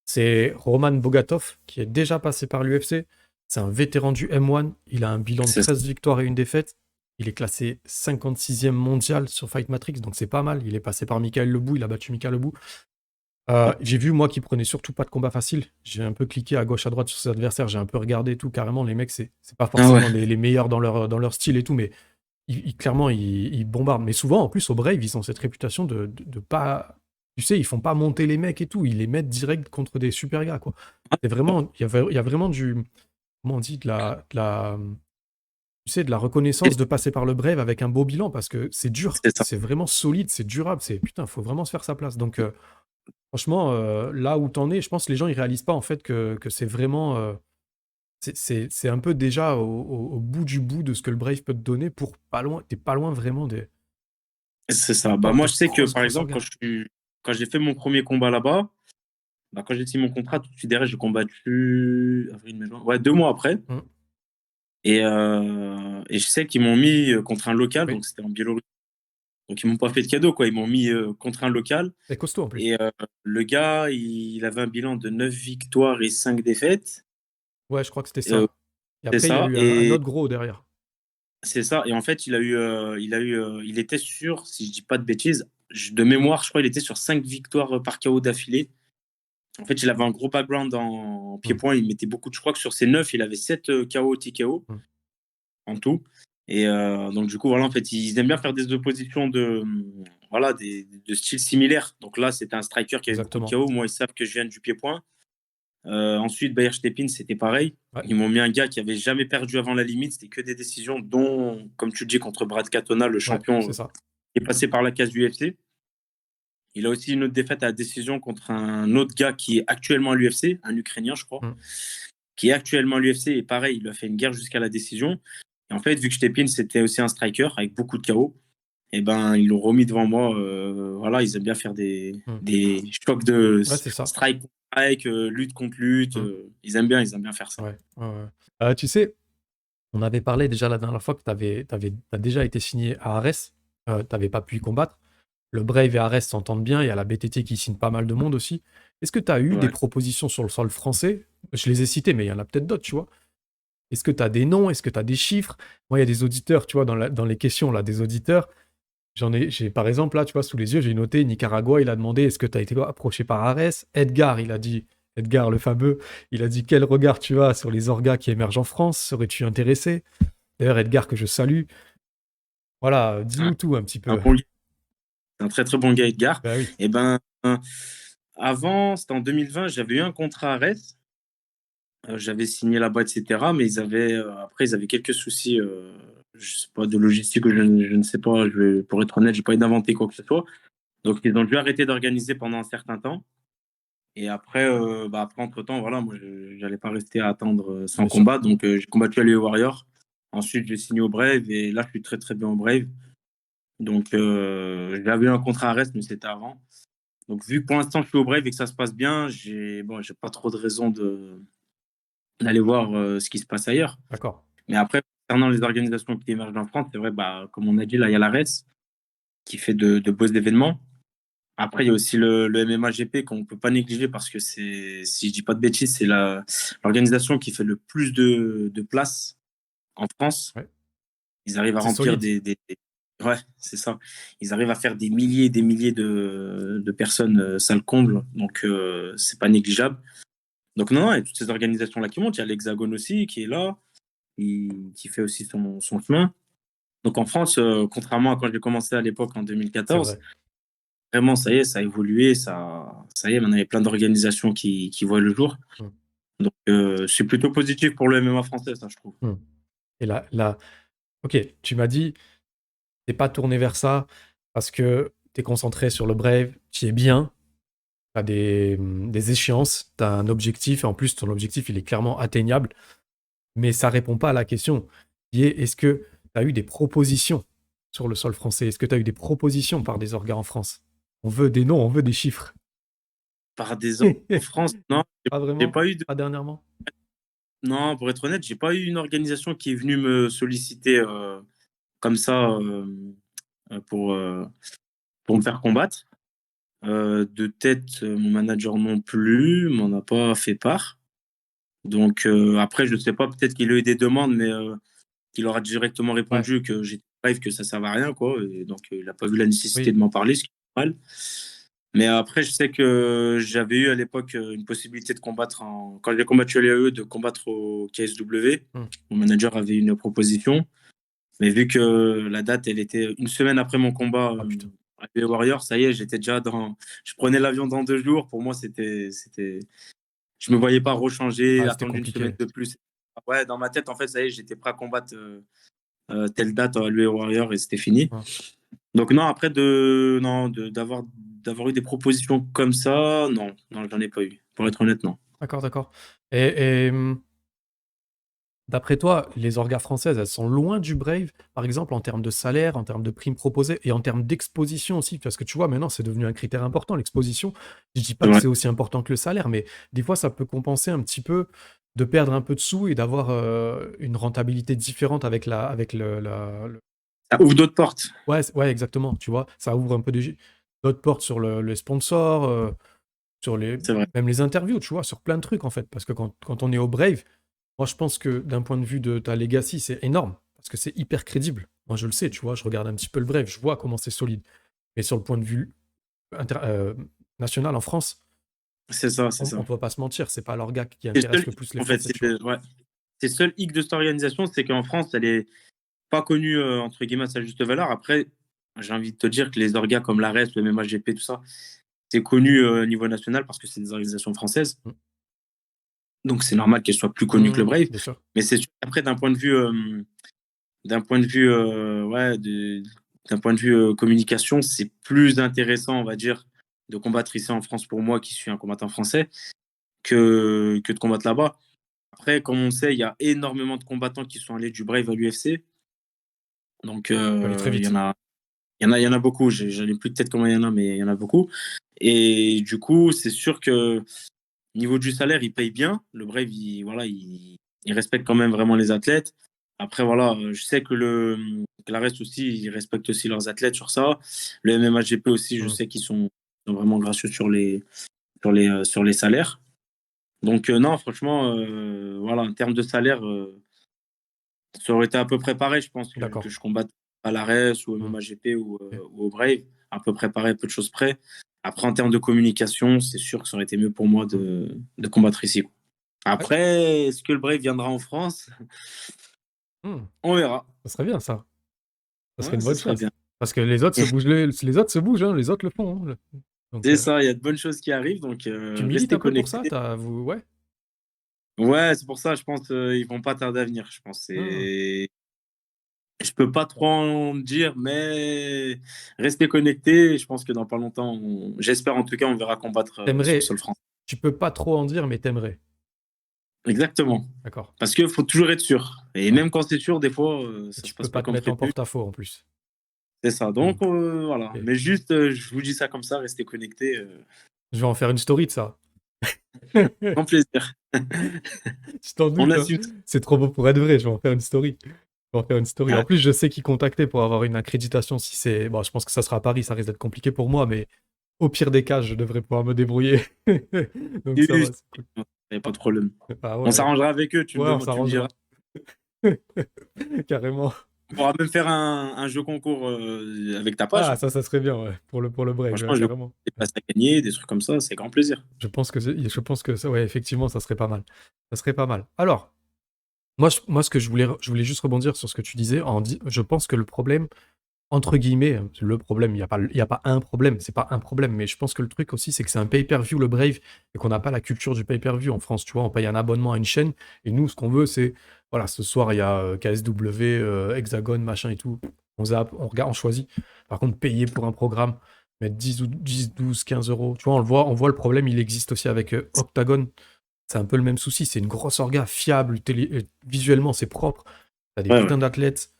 c'est Roman Bogatov, qui est déjà passé par l'UFC. C'est un vétéran du M1. Il a un bilan de C'est ça. 13 victoires et une défaite. Il est classé 56e mondial sur Fight Matrix, donc c'est pas mal. Il est passé par Michael Lebou, il a battu Michael Lebou. J'ai vu, moi, qu'il prenait surtout pas de combat facile. J'ai un peu cliqué à gauche, à droite sur ses adversaires. J'ai un peu regardé tout. Carrément, les mecs, c'est pas Ah ouais. forcément les meilleurs dans leur style et tout, mais clairement, ils bombardent. Mais souvent, en plus, au Brave, ils ont cette réputation de pas. Tu sais, ils font pas monter les mecs et tout. Ils les mettent direct contre des super gars, quoi. C'est vraiment. Il y a vraiment du. Comment on dit? Tu sais, de la reconnaissance de passer par le Brave avec un beau bilan parce que c'est dur. C'est ça. C'est vraiment solide, c'est durable. Putain, faut vraiment se faire sa place. Donc, franchement, là où t'en es, je pense que les gens ils réalisent pas en fait que c'est vraiment. C'est un peu déjà au bout du bout de ce que le Brave peut te donner pour pas loin. T'es pas loin vraiment C'est des ça. Bah, top, moi, des je sais que, grosses, par grosses exemple, orgas. quand j'ai fait mon premier combat là-bas, bah, quand j'ai signé mon contrat, tout de suite derrière, j'ai combattu avril, mai, juin. Ouais, 2 mois après. Mm. Et je sais qu'ils m'ont mis contre un local, Oui, donc c'était en Biélorussie. Donc, ils m'ont pas fait de cadeau, quoi. Ils m'ont mis contre un local. c'est costaud en plus. Et le gars, il avait un bilan de 9 victoires et 5 défaites. Ouais, je crois que c'était Euh, ça. Et c'est après, il y a ça. eu un Et autre gros derrière. c'est ça. Et en fait, il était sur, si je dis pas de bêtises, de mémoire, je crois, il était sur 5 victoires par KO d'affilée. En fait, il avait un gros background en Mm. pied-point. Il mettait beaucoup de. Je crois que sur ses 9, il avait 7 KO, TKO Mm. en tout. Et donc, du coup, voilà, en fait, ils aiment bien faire des oppositions voilà, de style similaire. Donc là, c'était un striker qui avait beaucoup de Exactement. KO. Moi, ils savent que je viens du pied-point. Ensuite, Bayer Stepin, c'était pareil. Ouais, Ils m'ont mis un gars qui avait jamais perdu avant la limite. C'était que des décisions, dont, comme tu le dis, contre Brad Katona, le ouais, champion c'est ça. qui est passé par la case du UFC. Il a aussi une autre défaite à la décision contre un autre gars qui est actuellement à l'UFC, un Ukrainien, je crois, Mm. qui est actuellement à l'UFC. Et pareil, il a fait une guerre jusqu'à la décision. Et en fait, vu que Stepin, c'était aussi un striker avec beaucoup de KO, et ben, ils l'ont remis devant moi. Voilà, ils aiment bien faire Mm. des chocs de Ouais, c'est ça. strike contre strike, lutte contre lutte. Mm. Ils aiment bien faire ça. Ouais, ouais, ouais. Tu sais, on avait parlé déjà la dernière fois que t'as déjà été signé à Arès. T'avais pas pu y combattre. Le Brave et Arès s'entendent bien. Il y a la BTT qui signe pas mal de monde aussi. Est-ce que tu as eu des Ouais. propositions sur le sol français? Je les ai cités, mais il y en a peut-être d'autres, tu vois. Est-ce que tu as des noms? Est-ce que tu as des chiffres? Moi, il y a des auditeurs, tu vois, dans les questions là, des auditeurs. J'ai par exemple là, tu vois, sous les yeux, j'ai noté Nicaragua. Il a demandé est-ce que tu as été approché par Arès? Edgar, il a dit, Edgar le fameux, il a dit quel regard tu as sur les orgas qui émergent en France? Serais-tu intéressé? D'ailleurs, Edgar que je salue. Voilà, Un, dis-nous tout un petit un peu. bon gars, un très très bon gars, Edgar. Bah oui. Et ben, avant, c'était en 2020, j'avais eu un contrat à Rennes. J'avais signé là-bas, etc. Mais après, ils avaient quelques soucis, je sais pas, de logistique, ou je ne sais pas. Pour être honnête, j'ai pas inventé quoi que ce soit. Donc, ils ont dû arrêter d'organiser pendant un certain temps. Et après, après entre-temps, voilà, moi, je n'allais pas rester à attendre sans Bien sûr. combat. Donc, j'ai combattu à l'UE Warrior. Ensuite, j'ai signé au Brave. Et là, je suis très, très bien au Brave. Donc, j'avais eu un contrat à reste, mais c'était avant. Donc, vu que pour l'instant, je suis au Brave et que ça se passe bien, j'ai pas trop de raison d'aller voir ce qui se passe ailleurs. D'accord. Mais après, concernant les organisations qui émergent en France, c'est vrai, bah, comme on a dit, là, il y a la RES qui fait de beaux événements. Après, il y a aussi le MMA-GP qu'on ne peut pas négliger parce que si je dis pas de bêtises, c'est l'organisation qui fait le plus de places en France. Ouais. Ils arrivent à C'est remplir solide. Ouais, c'est ça. Ils arrivent à faire des milliers et des milliers de personnes, ça le comble. Donc, c'est pas négligeable. Donc, non, il y a toutes ces organisations-là qui montent. Il y a l'Hexagone aussi qui est là, qui fait aussi son chemin. Donc en France, contrairement à quand j'ai commencé à l'époque en C'est 2014, vrai. vraiment, ça y est, ça a évolué, ça y est, maintenant il y a plein d'organisations qui voient le jour. Mm. Donc c'est plutôt positif pour le MMA français, ça, je trouve. Mm. Et là, ok, tu m'as dit, t'es pas tourné vers ça parce que t'es concentré sur le Brave, tu es bien, t'as des échéances, t'as un objectif, et en plus, ton objectif, il est clairement atteignable, mais ça répond pas à la question qui est, est-ce que t'as eu des propositions sur le sol français? Est-ce que t'as eu des propositions par des organes en France? On veut des noms, on veut des chiffres. Par des ans en France, non, Pas j'ai vraiment? pas eu de... Pas dernièrement? Non, pour être honnête, j'ai pas eu une organisation qui est venue me solliciter comme ça euh, pour, euh, pour me faire combattre. De tête, mon manager non plus m'en a pas fait part. Donc après, je sais pas, peut-être qu'il a eu des demandes, mais qu'il aura directement Ouais, répondu que j'étais bref, que ça servait à rien, quoi. Et donc il a pas vu la nécessité oui. de m'en parler, ce qui est normal. Mais après, je sais que j'avais eu à l'époque une possibilité de combattre quand j'ai combattu à l'AE, de combattre au KSW. Hmm. Mon manager avait une proposition, mais vu que la date, elle était une semaine après mon combat Ah putain. à l'AE Warrior, ça y est, j'étais déjà dans. Je prenais l'avion dans 2 jours. Pour moi, c'était. Je me voyais pas rechanger, Ah, c'était attendre une semaine compliqué. de plus. Ouais, dans ma tête, en fait, ça y est, j'étais prêt à combattre telle date à l'UE Warrior et c'était fini. Ouais. Donc non, après non, d'avoir eu des propositions comme ça, non, non, j'en ai pas eu. Pour être honnête, non. D'accord, d'accord. Et d'après toi, les orgas françaises, elles sont loin du Brave, par exemple, en termes de salaire, en termes de primes proposées et en termes d'exposition aussi, parce que tu vois, maintenant, c'est devenu un critère important, l'exposition. Je dis pas C'est que vrai. c'est aussi important que le salaire, mais des fois, ça peut compenser un petit peu de perdre un peu de sous et d'avoir une rentabilité différente avec Ça ouvre d'autres portes. Ouais, ouais, exactement, tu vois, ça ouvre un peu d'autres portes sur les sponsors, sur C'est vrai. même les interviews, tu vois, sur plein de trucs, en fait, parce que quand on est au Brave, moi, je pense que d'un point de vue de ta legacy, c'est énorme parce que c'est hyper crédible. Moi, je le sais, tu vois, je regarde un petit peu le Brave, je vois comment c'est solide. Mais sur le point de vue inter- euh, national en France, C'est ça, c'est on ça. ne peut pas se mentir, c'est pas l'orga qui C'est le intéresse seul le hic, plus les en fait. Français, tu vois. Ouais. C'est le seul hic de cette organisation, c'est qu'en France, elle est pas connue, entre guillemets, à sa juste valeur. Après, j'ai envie de te dire que les orgas comme l'ARES, le MMAGP, tout ça, c'est connu au niveau national parce que c'est des organisations françaises. Mm. Donc c'est normal qu'elles soient plus connues que le Brave. Bien sûr. Mais c'est sûr qu'après, d'un point de vue, ouais, d'un point de vue communication, c'est plus intéressant, on va dire, de combattre ici en France pour moi, qui suis un combattant français, que de combattre là-bas. Après, comme on sait, il y a énormément de combattants qui sont allés du Brave à l'UFC. Donc, Faut aller très vite. il y en a beaucoup. Je n'ai plus de tête comment il y en a, mais il y en a beaucoup. Et du coup, c'est sûr que niveau du salaire, il paye bien. Le Brave, voilà, il respecte quand même vraiment les athlètes. Après, voilà, je sais que la reste aussi, ils respectent aussi leurs athlètes sur ça. Le MMAGP aussi, je Mm. sais qu'ils sont vraiment gracieux sur les salaires. Donc, non, franchement, voilà, en termes de salaire, ça aurait été à peu près pareil, je pense, que D'accord. je combatte à l'ARES ou au Mm. MMAGP Ok. ou au Brave. À peu près pareil, peu de choses près. Après, en termes de communication, c'est sûr que ça aurait été mieux pour moi Mm. de combattre ici. Ouais. Après, est-ce que le Brave viendra en France? Mm. On verra. Ça serait bien, ça. Ça serait Ouais, une ce bonne serait chose. bien. Parce que les autres se bougent, les autres se bougent, hein, les autres le font, hein. Donc, C'est ça, il y a de bonnes choses qui arrivent, donc tu milites restez un peu pour ça, connectés. ouais. Ouais, c'est pour ça, je pense ils vont pas tarder à venir. Je pense Mm. je peux pas trop en dire, mais restez connectés. Je pense que dans pas longtemps, j'espère en tout cas, on verra combattre sur le T'aimerais, sol français. tu peux pas trop en dire, mais t'aimerais. Exactement. D'accord. Parce qu'il faut toujours être sûr. Et Ouais. même quand c'est sûr, des fois, Et ça tu se peux passe pas pas te comme mettre en prévu. porte-à-faux en plus. C'est ça. Hmm. Donc voilà. Ok. Mais juste, je vous dis ça comme ça, restez connectés. Je vais en faire une story de ça. Grand plaisir. Tu t'en On doutes, hein. assume. C'est trop beau pour être vrai, je vais en faire une story. Je vais en faire une story. En Ah, plus, je sais qui contacter pour avoir une accréditation si c'est. Bon, je pense que ça sera à Paris, ça risque d'être compliqué pour moi, mais au pire des cas, je devrais pouvoir me débrouiller. Donc oui, ça oui, va, c'est cool. il n'y a pas de problème. Ah On ouais, s'arrangera avec eux, ouais, on tu me diras. s'arrangera. Carrément. On pourra même faire un jeu concours avec ta page. Ah, ça serait bien, ouais, pour le break, ouais, Franchement, je carrément. des places à gagner, des trucs comme ça, c'est grand plaisir. Je pense que ça, ouais, effectivement, ça serait pas mal. Ça serait pas mal. Alors, Moi, ce que je voulais juste rebondir sur ce que tu disais. Je pense que le problème, entre guillemets, le problème, il y a pas un problème, c'est pas un problème, mais je pense que le truc aussi, c'est que c'est un pay-per-view, le Brave, et qu'on n'a pas la culture du pay-per-view en France, tu vois. On paye un abonnement à une chaîne, et nous, ce qu'on veut, c'est, voilà, ce soir, il y a KSW, Hexagon, machin et tout. On zappe, on regarde, on choisit. Par contre, payer pour un programme, mettre 10 ou 10, 12, 15 euros, tu vois, on voit le problème, il existe aussi avec Octagon. C'est un peu le même souci, c'est une grosse orga, fiable, visuellement, c'est propre. T'as des Ouais, ouais. putains d'athlètes.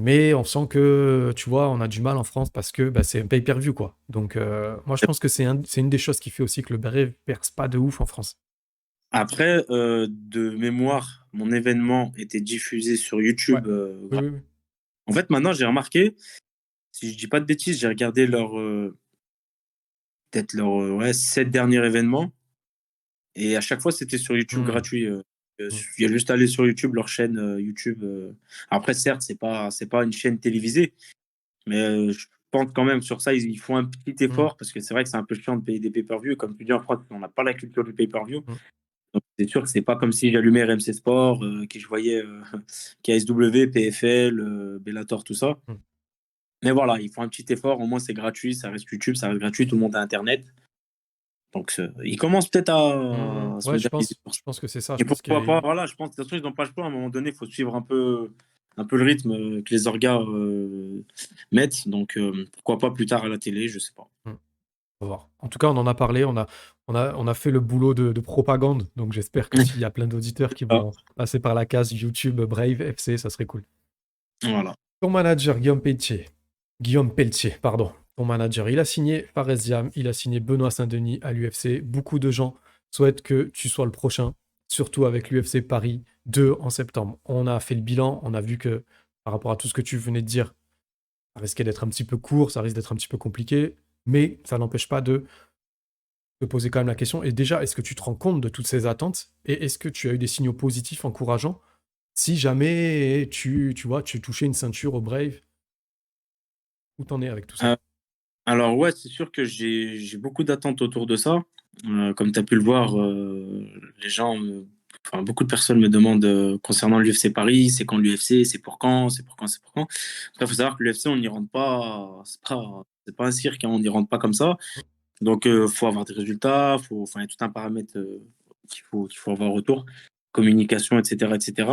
Mais on sent que, tu vois, on a du mal en France parce que bah, c'est un pay-per-view, quoi. Donc, moi, je pense que c'est une des choses qui fait aussi que le Brave perce pas de ouf en France. Après, de mémoire, mon événement était diffusé sur Ouais. YouTube. Oui, oui, oui. En fait, maintenant, j'ai remarqué, si je dis pas de bêtises, j'ai regardé peut-être leur 7 derniers événements. Et à chaque fois, c'était sur YouTube Hmm, gratuit. hmm, Il y a juste à aller sur YouTube, leur chaîne YouTube. Après, certes, c'est pas une chaîne télévisée, mais je pense quand même sur ça, ils font un petit hmm, effort parce que c'est vrai que c'est un peu chiant de payer des pay-per-view. Et comme tu dis, en France, on n'a pas la culture du pay-per-view. hmm, Donc, c'est sûr que c'est pas comme si j'allumais RMC Sport, que je voyais KSW, PFL, Bellator, tout ça. hmm, Mais voilà, ils font un petit effort. Au moins, c'est gratuit, ça reste YouTube, ça reste gratuit, tout le monde a Internet. Donc, ils commencent peut-être à se Ouais, je moderniser pense, pour ça. je pense que c'est ça. Je Et pense pourquoi pas, qu'il voilà, je pense que de toute façon, ils n'ont pas le choix. À un moment donné, il faut suivre un peu le rythme que les orgas mettent. Donc, pourquoi pas plus tard à la télé, je sais pas. faut voir. En tout cas, on en a parlé, on a fait le boulot de propagande. Donc, j'espère que s'il y a plein d'auditeurs qui Ah, vont passer par la case YouTube Brave FC, ça serait cool. voilà. Ton manager, Guillaume Pelletier. Guillaume Pelletier, pardon. Ton manager, il a signé Faresiam, il a signé Benoît Saint-Denis à l'UFC. Beaucoup de gens souhaitent que tu sois le prochain, surtout avec l'UFC Paris 2 en septembre. On a fait le bilan, on a vu que par rapport à tout ce que tu venais de dire, ça risquait d'être un petit peu court, ça risque d'être un petit peu compliqué, mais ça n'empêche pas de te poser quand même la question. Et déjà, est-ce que tu te rends compte de toutes ces attentes? Et est-ce que tu as eu des signaux positifs encourageants si jamais tu vois, tu touchais une ceinture au Brave? Où t'en es avec tout ça? Euh, alors, ouais, c'est sûr que j'ai beaucoup d'attentes autour de ça. Comme tu as pu le voir, les gens, enfin, beaucoup de personnes me demandent concernant l'UFC Paris, c'est quand l'UFC, c'est pour quand, c'est pour quand, c'est pour quand. Après, il faut savoir que l'UFC, on n'y rentre pas, c'est pas un cirque, hein, on n'y rentre pas comme ça. Donc, faut avoir des résultats, enfin, il y a tout un paramètre qu'il faut avoir autour, communication, etc., etc.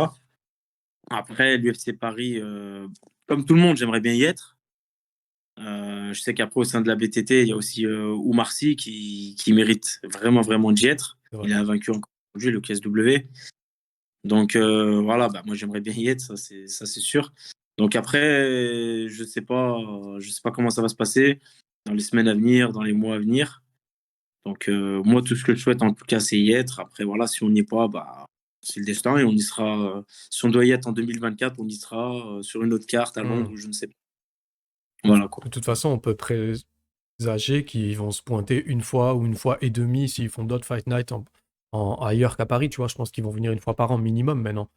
Après, l'UFC Paris, comme tout le monde, j'aimerais bien y être. Je sais qu'après, au sein de la BTT, il y a aussi Oumar Sy qui mérite vraiment, vraiment d'y être. C'est vrai. Il a vaincu encore aujourd'hui le KSW. Donc, voilà, bah, moi, j'aimerais bien y être, ça, c'est sûr. Donc, après, je sais pas comment ça va se passer dans les semaines à venir, dans les mois à venir. Donc, moi, tout ce que je souhaite, en tout cas, c'est y être. Après, voilà, si on n'y est pas, bah, c'est le destin et on y sera. Si on doit y être en 2024, on y sera sur une autre carte à Londres Hmm. ou je ne sais pas. De, Voilà, quoi. de toute façon, on peut présager qu'ils vont se pointer une fois ou une fois et demie s'ils font d'autres Fight Night ailleurs qu'à Paris, tu vois. Je pense qu'ils vont venir une fois par an minimum maintenant.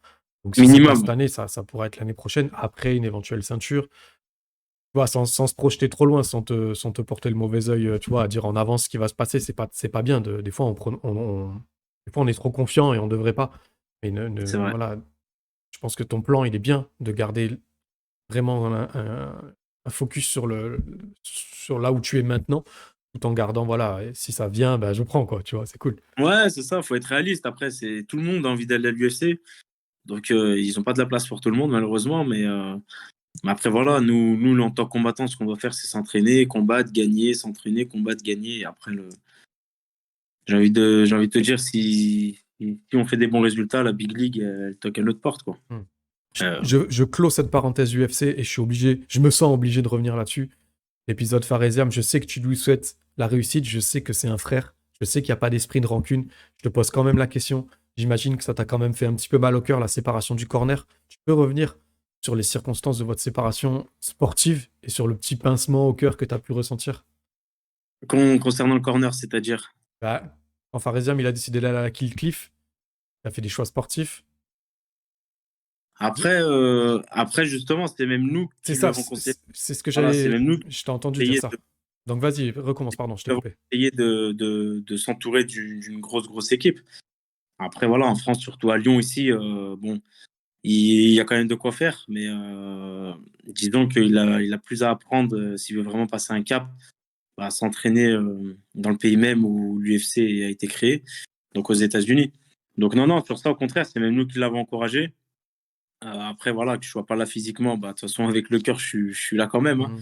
Donc si c'est pas cette Minimum. année, ça pourrait être l'année prochaine, après une éventuelle ceinture. Tu vois, sans se projeter trop loin, sans te porter le mauvais œil, tu vois, à dire en avance ce qui va se passer, c'est pas bien. Des fois, des fois, on est trop confiant et on devrait pas. Mais C'est vrai. voilà, je pense que ton plan, il est bien de garder vraiment un focus sur là où tu es maintenant, tout en gardant, voilà, et si ça vient, bah, je prends, quoi, tu vois, c'est cool. Ouais, c'est ça, faut être réaliste. Après, c'est tout le monde a envie d'aller à l'UFC. Donc, ils n'ont pas de la place pour tout le monde, malheureusement. Mais après, voilà, nous, en tant que combattants, ce qu'on doit faire, c'est s'entraîner, combattre, gagner, s'entraîner, combattre, gagner. Et après, j'ai envie de te dire, si on fait des bons résultats, la Big League, elle toque à notre porte, quoi. Hmm. Euh, Je clôt cette parenthèse UFC et je me sens obligé de revenir là-dessus. L'épisode Faresiam, je sais que tu lui souhaites la réussite, je sais que c'est un frère, je sais qu'il n'y a pas d'esprit de rancune. Je te pose quand même la question. J'imagine que ça t'a quand même fait un petit peu mal au cœur, la séparation du corner. Tu peux revenir sur les circonstances de votre séparation sportive et sur le petit pincement au cœur que tu as pu ressentir? concernant le corner, c'est-à-dire. Bah, quand Faresiam, il a décidé d'aller à la Kill Cliff, il a fait des choix sportifs. Après, justement, c'était même nous C'est qui lui ça, avons conseillé. c'est ce que Voilà, c'est j'allais. même nous qui Je t'ai entendu dire avons ça. Donc vas-y, recommence, pardon, je t'ai avons coupé. essayé de s'entourer d'une grosse, grosse équipe. Après, voilà, en France, surtout à Lyon ici, bon, il y a quand même de quoi faire, mais disons il a plus à apprendre s'il veut vraiment passer un cap, à s'entraîner dans le pays même où l'UFC a été créé, donc aux États-Unis. Donc non, non, sur ça, au contraire, c'est même nous qui l'avons encouragé. Après, voilà, que je sois pas là physiquement, bah, de toute façon, avec le cœur, je suis là quand même, hein.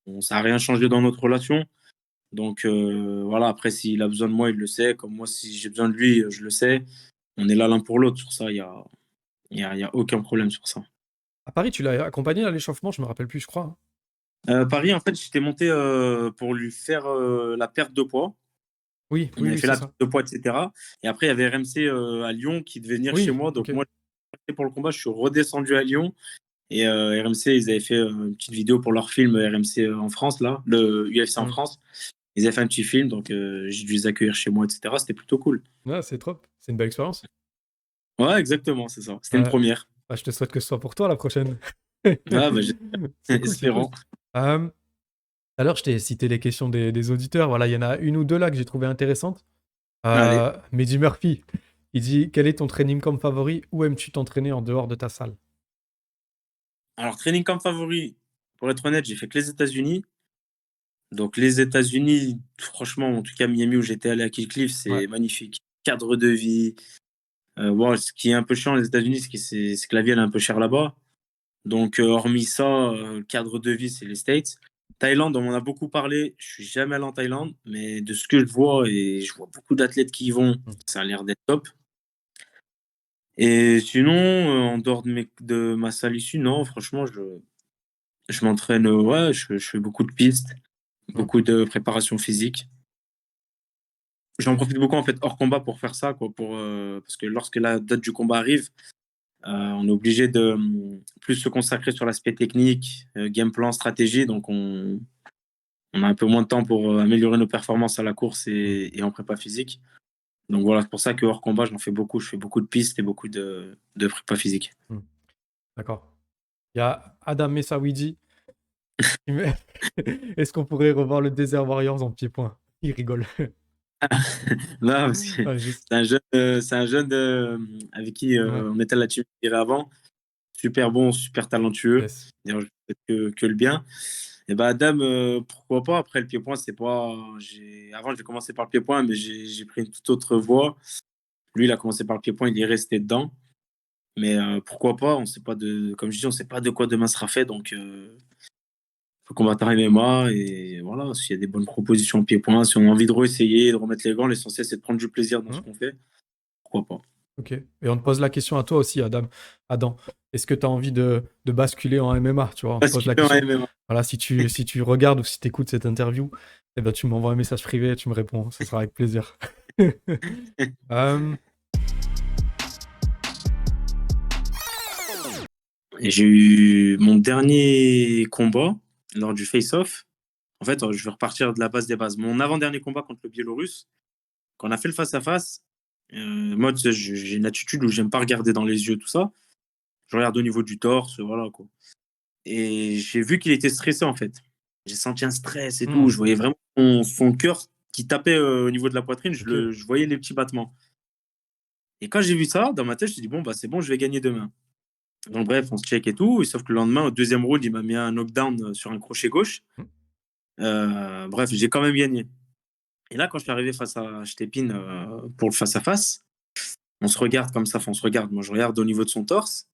Mhm. Ça n'a rien changé dans notre relation. Donc voilà, après, s'il a besoin de moi, il le sait. Comme moi, si j'ai besoin de lui, je le sais. On est là l'un pour l'autre. Sur ça, il y a aucun problème sur ça. À Paris, tu l'as accompagné à l'échauffement, je me rappelle plus, je crois, hein. Paris, en fait, j'étais monté pour lui faire la perte de poids. Oui, On oui, avait oui, fait c'est la ça. perte de poids, etc. Et après, il y avait RMC à Lyon qui devait venir chez Oui, moi. ok. Donc moi, pour le combat, je suis redescendu à Lyon. Et RMC, ils avaient fait une petite vidéo pour leur film RMC en France, là, le UFC en Mhm. France. Ils avaient fait un petit film, donc j'ai dû les accueillir chez moi, etc. C'était plutôt cool. Ouais, c'est trop. C'est une belle expérience. Ouais, exactement, c'est ça. C'était une Ouais. première. Bah, je te souhaite que ce soit pour toi la prochaine. Ah, bah, C'est cool, c'est cool. espérons. Tout à l'heure, je t'ai cité les questions des auditeurs. Voilà, il y en a une ou deux là que j'ai trouvé intéressantes. Allez. Mehdi Murphy, il dit: quel est ton training camp favori? Où aimes-tu t'entraîner en dehors de ta salle? Alors, training camp favori, pour être honnête, j'ai fait que les États-Unis. Donc, les États-Unis, franchement, en tout cas, Miami, où j'étais allé à Kill Cliff, Ouais. c'est magnifique. Cadre de vie. Bon, ce qui est un peu chiant, les États-Unis, c'est que la vie, elle est un peu chère là-bas. Donc, hormis ça, cadre de vie, c'est les States. Thaïlande, on en a beaucoup parlé. Je suis jamais allé en Thaïlande, mais de ce que je vois, et je vois beaucoup d'athlètes qui y vont, Mm. ça a l'air d'être top. Et sinon, en dehors de ma salle issue, non, franchement, je m'entraîne, ouais, je fais beaucoup de pistes, Mm. beaucoup de préparation physique. J'en profite beaucoup en fait hors combat pour faire ça, quoi, parce que lorsque la date du combat arrive, on est obligé de plus se consacrer sur l'aspect technique, game plan, stratégie, donc on a un peu moins de temps pour améliorer nos performances à la course Mm. et en prépa physique. Donc voilà, c'est pour ça que hors combat, j'en fais beaucoup. Je fais beaucoup de pistes et beaucoup de prépa physique. Mm. D'accord. Il y a Adam Messawidi qui met est-ce qu'on pourrait revoir le Desert Warriors en pied-point? Il rigole. Non, parce que Ouais, juste. c'est un jeune avec qui Ouais. on était à la team avant. Super bon, super talentueux. Yes. D'ailleurs, je ne que le bien. Et ben Adam, pourquoi pas? Après, le pied-point, c'est pas. Avant, j'ai commencé par le pied-point, mais j'ai pris une toute autre voie. Lui, il a commencé par le pied-point, il est resté dedans. Mais pourquoi pas? On sait pas comme je dis, on sait pas de quoi demain sera fait. Donc, faut combattre en MMA. Et voilà, s'il y a des bonnes propositions au pied-point, si on a envie de réessayer, de remettre les gants, l'essentiel, c'est de prendre du plaisir dans ce Mm. qu'on fait. Pourquoi pas? Ok. Et on te pose la question à toi aussi, Adam. Adam, est-ce que tu as envie de basculer en MMA? Tu vois, on te Parce pose qu'il la fait en question. MMA. Voilà, si tu regardes ou si tu écoutes cette interview, eh ben, tu m'envoies un message privé et tu me réponds. Ce sera avec plaisir. Euh, Et j'ai eu mon dernier combat lors du face-off. En fait, je vais repartir de la base des bases. Mon avant-dernier combat contre le Biélorusse, quand on a fait le face-à-face, moi, tu sais, j'ai une attitude où j'aime pas regarder dans les yeux, tout ça. Je regarde au niveau du torse, voilà, quoi. Et j'ai vu qu'il était stressé, en fait. J'ai senti un stress et tout. hmm, Je voyais vraiment son cœur qui tapait au niveau de la poitrine. ok. Je voyais les petits battements. Et quand j'ai vu ça, dans ma tête, je me suis dit, bon, bah, c'est bon, je vais gagner demain. Donc, bref, on se check et tout. Et sauf que le lendemain, au deuxième round, il m'a mis un knockdown sur un crochet gauche. Hmm, Bref, j'ai quand même gagné. Et là, quand je suis arrivé face à Shtepin pour le face-à-face, on se regarde comme ça, enfin, on se regarde. Moi, je regarde au niveau de son torse.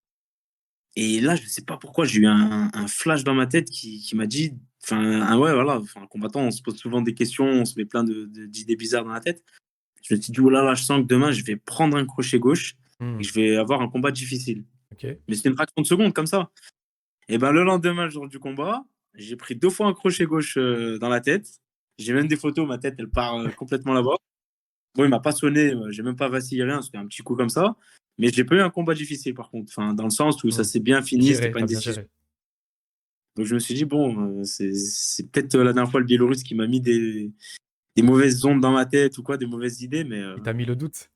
Et là, je ne sais pas pourquoi, j'ai eu un flash dans ma tête qui m'a dit, enfin, ouais, voilà, enfin, un combattant, on se pose souvent des questions, on se met plein d'idées bizarres dans la tête. Je me suis dit, oh là là, je sens que demain, je vais prendre un crochet gauche et hmm, je vais avoir un combat difficile. ok. Mais c'était une fraction de seconde comme ça. Et ben le lendemain, le jour du combat, j'ai pris 2 fois un crochet gauche dans la tête. J'ai même des photos, ma tête, elle part complètement là-bas. Bon, il m'a pas sonné, j'ai même pas vacillé, rien, c'était un petit coup comme ça. Mais j'ai pas eu un combat difficile par contre, enfin, dans le sens où ça Hmm. s'est bien fini, c'était Géré, pas t'as une bien décision. géré. Donc je me suis dit, bon, c'est peut-être la dernière fois le Biélorusse qui m'a mis des mauvaises ondes dans ma tête ou quoi, des mauvaises idées, mais Il t'a mis le doute.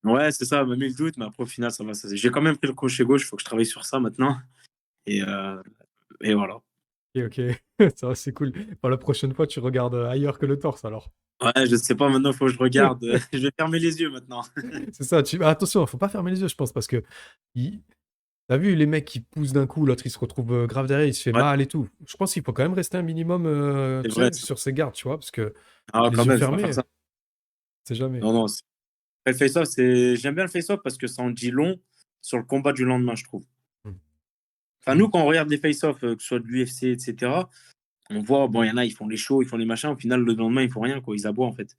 ouais, c'est ça, il m'a mis le doute, mais après au final, ça va. J'ai quand même pris le crochet gauche, il faut que je travaille sur ça maintenant. Et, euh, et voilà. Ok, ça va, c'est cool. Bon, la prochaine fois, tu regardes ailleurs que le torse, alors. Ouais, je sais pas, maintenant, il faut que je regarde. Je vais fermer les yeux maintenant. C'est ça, attention, faut pas fermer les yeux, je pense, parce que il- t'as vu les mecs qui poussent d'un coup, l'autre il se retrouve grave derrière, il se fait Ouais, mal et tout. Je pense qu'il faut quand même rester un minimum, c'est tu vrai. sais, sur ses gardes, tu vois, parce que Ah, quand les yeux même, je vais pas faire fermés, ça. c'est jamais. Non, non. Le face-off, j'aime bien le face-off parce que ça en dit long sur le combat du lendemain, je trouve. Hmm. Enfin, nous, quand on regarde les face-off, que ce soit de l'UFC, etc., on voit, bon, il y en a, ils font les shows, ils font les machins. Au final, le lendemain, ils font rien, quoi. Ils aboient, en fait.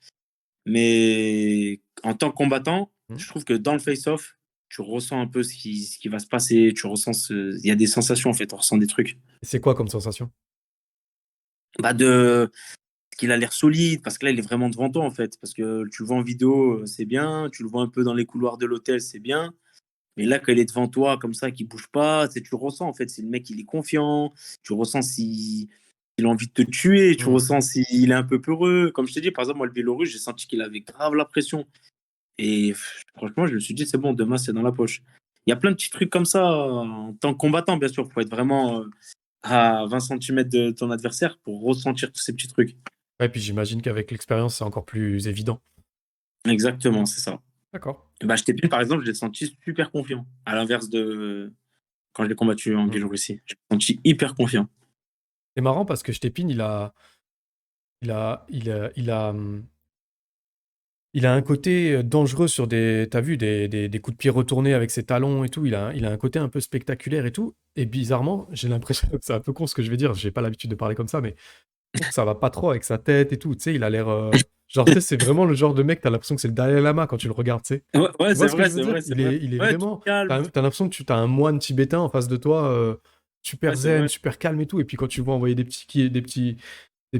Mais en tant que combattant, Hmm. je trouve que dans le face-off, tu ressens un peu ce qui va se passer. Tu ressens il y a des sensations, en fait. On ressent des trucs. Et c'est quoi comme sensation? Bah, qu'il a l'air solide, parce que là, il est vraiment devant toi, en fait. Parce que tu le vois en vidéo, c'est bien. Tu le vois un peu dans les couloirs de l'hôtel, c'est bien. Mais là, quand il est devant toi, comme ça, qu'il bouge pas, tu sais, tu ressens, en fait, si le mec, il est confiant. Tu ressens s'il a envie de te tuer. Tu Hmm. ressens s'il est un peu peureux. Comme je t'ai dit, par exemple, moi, le Biélorusse, j'ai senti qu'il avait grave la pression. Et franchement, je me suis dit, c'est bon, demain, c'est dans la poche. Il y a plein de petits trucs comme ça, en tant que combattant, bien sûr. Il faut être vraiment à 20 centimètres de ton adversaire pour ressentir tous ces petits trucs. Ouais, puis j'imagine qu'avec l'expérience, c'est encore plus évident. Exactement, c'est ça. D'accord. Et bah, je t'ai par exemple, je l'ai senti super confiant. À l'inverse de quand je l'ai combattu en Hmm. Biélorussie. Je l'ai senti hyper confiant. C'est marrant parce que Stépine, il a un côté dangereux sur des, t'as vu, des coups de pied retournés avec ses talons et tout. Il a un côté un peu spectaculaire et tout. Et bizarrement, j'ai l'impression, c'est un peu con ce que je vais dire, j'ai pas l'habitude de parler comme ça, mais je trouve que ça va pas trop avec sa tête et tout. Tu sais, il a l'air, genre, tu sais, c'est vraiment le genre de mec, t'as l'impression que c'est le Dalai Lama quand tu le regardes, tu sais. Ouais, ouais, Tu vois c'est ce que vrai, je veux c'est dire? vrai, c'est Il vrai. est, il est Ouais, tout vraiment, calme. t'as l'impression que tu as un moine tibétain en face de toi, super Ouais, c'est zen, vrai. super calme et tout. Et puis quand tu le vois envoyer des petits coups